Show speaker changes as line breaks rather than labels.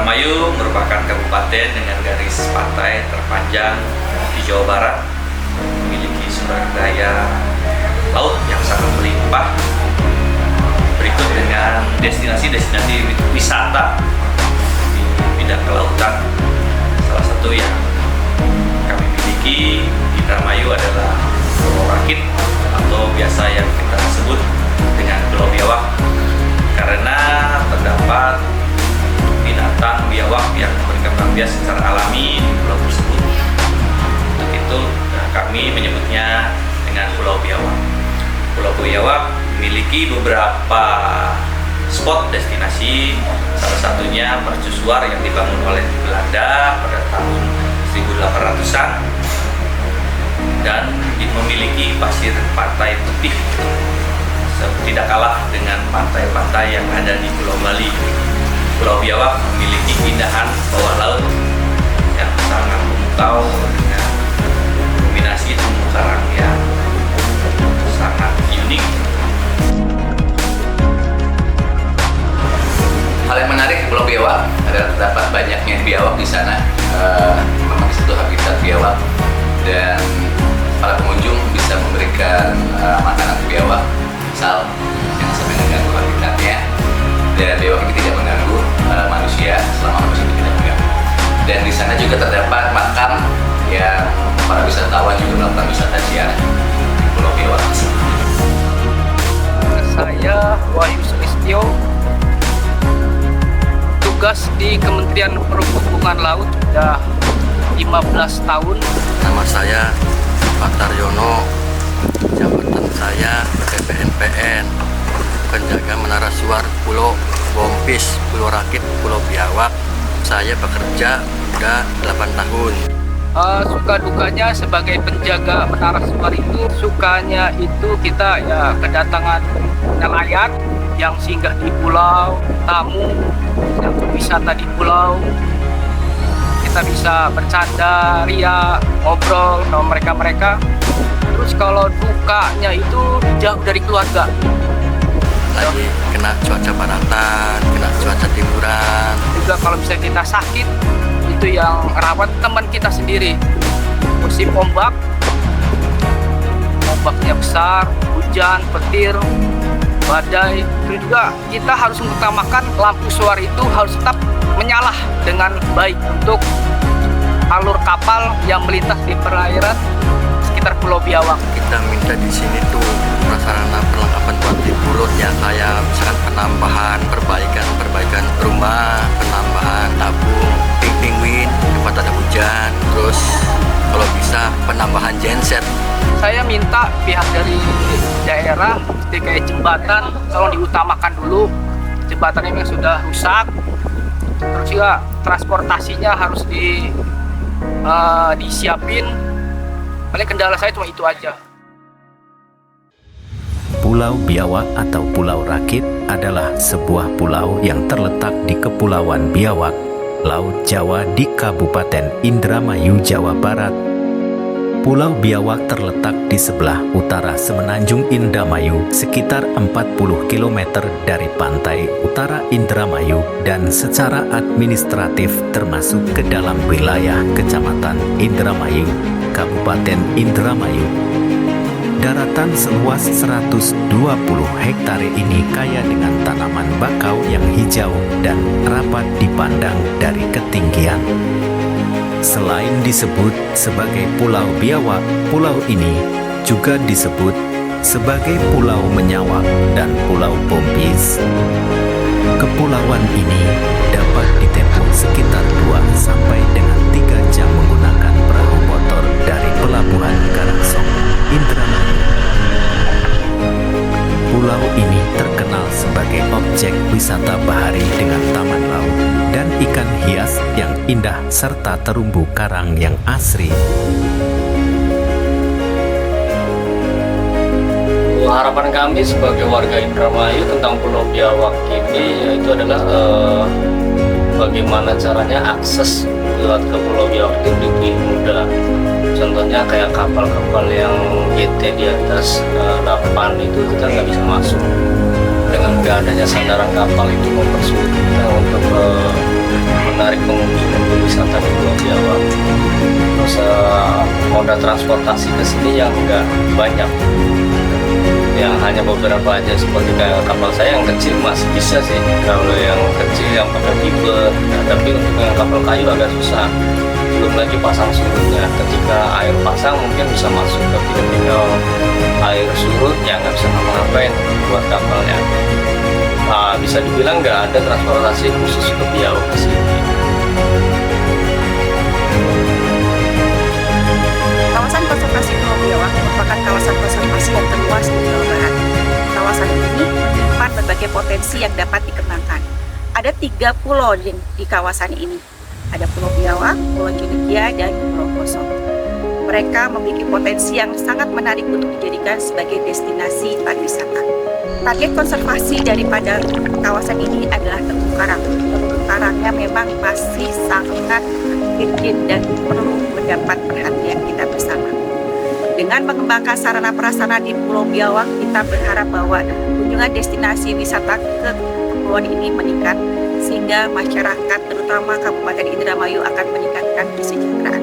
Indramayu merupakan kabupaten dengan garis pantai terpanjang di Jawa Barat, memiliki sumber daya laut yang sangat melimpah. Berikut dengan destinasi-destinasi wisata di bidang kelautan. Salah satu yang kami miliki di Indramayu adalah Pulau Rakit atau biasa yang kita sebut dengan Pulau Biawak, karena terdapat binatang biawak yang berkembang biak secara alami di pulau tersebut. Untuk itu kami menyebutnya dengan Pulau Biawak. Pulau Biawak memiliki beberapa spot destinasi, salah satunya mercusuar yang dibangun oleh Belanda pada tahun 1800-an dan memiliki pasir pantai putih, tidak kalah dengan pantai-pantai yang ada di Pulau Bali. Pulau Biawak memiliki keindahan bawah laut yang sangat memukau dengan kombinasi terumbu karang yang sangat unik.
Hal yang menarik di Pulau Biawak adalah terdapat banyaknya biawak di sana. Memang di situ habitat biawak dan para pengunjung bisa memberikan makanan ke biawak, misal yang sampai mengganggu habitatnya, dan biawak ini tidak mengganggu manusia selama manusia tidak mengganggu. Dan di sana juga terdapat makam yang para wisatawan juga melakukan wisata ziarah di Pulau Biawak.
Saya Wahyu Sulistyo, tugas di Kementerian Perhubungan Laut sudah 15 tahun.
Nama saya Pak Taryono, jabatan saya PPNPN, penjaga menara suar Pulau Bompis, Pulau Rakit, Pulau Biawak. Saya bekerja sudah 8 tahun.
Suka dukanya sebagai penjaga menara suar itu, sukanya itu kita ya kedatangan nelayan yang singgah di pulau, tamu yang wisata di pulau. Kita bisa bercanda, ria, ngobrol sama mereka-mereka. Terus kalau dukanya itu jauh dari keluarga.
Lagi kena cuaca baratan, kena cuaca timuran.
Juga kalau misalnya kita sakit, itu yang rawat teman kita sendiri. Musim ombaknya besar, hujan, petir, badai. Terus juga kita harus mengutamakan lampu suar itu harus tetap menyala dengan baik untuk alur kapal yang melintas di perairan sekitar Pulau Biawak.
Kita minta di sini tuh prasarana perlengkapan buat di pulau ya, kayak misalkan penambahan perbaikan rumah, penambahan tabung penguin tempat ada hujan, terus kalau bisa penambahan genset.
Saya minta pihak dari daerah DKI jembatan tolong diutamakan dulu, jembatan ini sudah rusak. Terus juga transportasinya harus disiapin. Paling kendala saya cuma itu aja.
Pulau Biawak atau Pulau Rakit adalah sebuah pulau yang terletak di Kepulauan Biawak, Laut Jawa di Kabupaten Indramayu, Jawa Barat. Pulau Biawak terletak di sebelah utara Semenanjung Indramayu, sekitar 40 km dari pantai utara Indramayu, dan secara administratif termasuk ke dalam wilayah Kecamatan Indramayu, Kabupaten Indramayu. Daratan seluas 120 hektare ini kaya dengan tanaman bakau yang hijau dan rapat dipandang dari ketinggian. Selain disebut sebagai Pulau Biawak, pulau ini juga disebut sebagai Pulau Menyawak dan Pulau Bompis. Kepulauan ini dapat ditempuh sekitar 2 sampai dengan 3 jam menggunakan perahu motor dari Pelabuhan Karangsong, Indramayu. Pulau ini terkenal sebagai objek wisata bahari dengan taman laut dan ikan hias yang indah serta terumbu karang yang asri.
Harapan kami sebagai warga Indramayu tentang Pulau Biawak ini yaitu adalah bagaimana caranya akses lewat ke Pulau Biawak itu lebih mudah. Contohnya kayak kapal-kapal yang GT di atas 8 itu kita nggak bisa masuk. Dengan adanya sandaran kapal itu mempersulit kita untuk menarik pengunjung untuk wisata di Pulau Biawak. Terus moda transportasi ke sini yang nggak banyak, yang hanya beberapa aja, seperti kayak kapal saya yang kecil masih bisa sih, kalau yang kecil yang pakai fiber, tapi untuk yang kapal kayu agak susah, belum lagi pasang surutnya. Ketika air pasang mungkin bisa masuk, tapi ketika air surut ya nggak bisa ngapa-ngapain buat kapalnya. Bisa dibilang nggak ada transportasi khusus ke Biawak ke sini.
Kawasan konservasi Pulau Biawak merupakan kawasan konservasi yang terluas di Jawa Barat. Kawasan ini menyimpan berbagai potensi yang dapat dikembangkan. Ada 3 pulau di kawasan ini. Ada Pulau Biawak, Pulau Cunikia, dan Pulau Kosong. Mereka memiliki potensi yang sangat menarik untuk dijadikan sebagai destinasi pariwisata. Target konservasi daripada kawasan ini adalah terumbu karang. Terumbu karangnya memang masih sangat kecil dan perlu mendapat perhatian kita bersama. Dengan mengembangkan sarana prasarana di Pulau Biawak, kita berharap bahwa kunjungan destinasi wisata ke kepulauan ini meningkat, sehingga masyarakat terutama Kabupaten Indramayu akan meningkatkan kesejahteraan.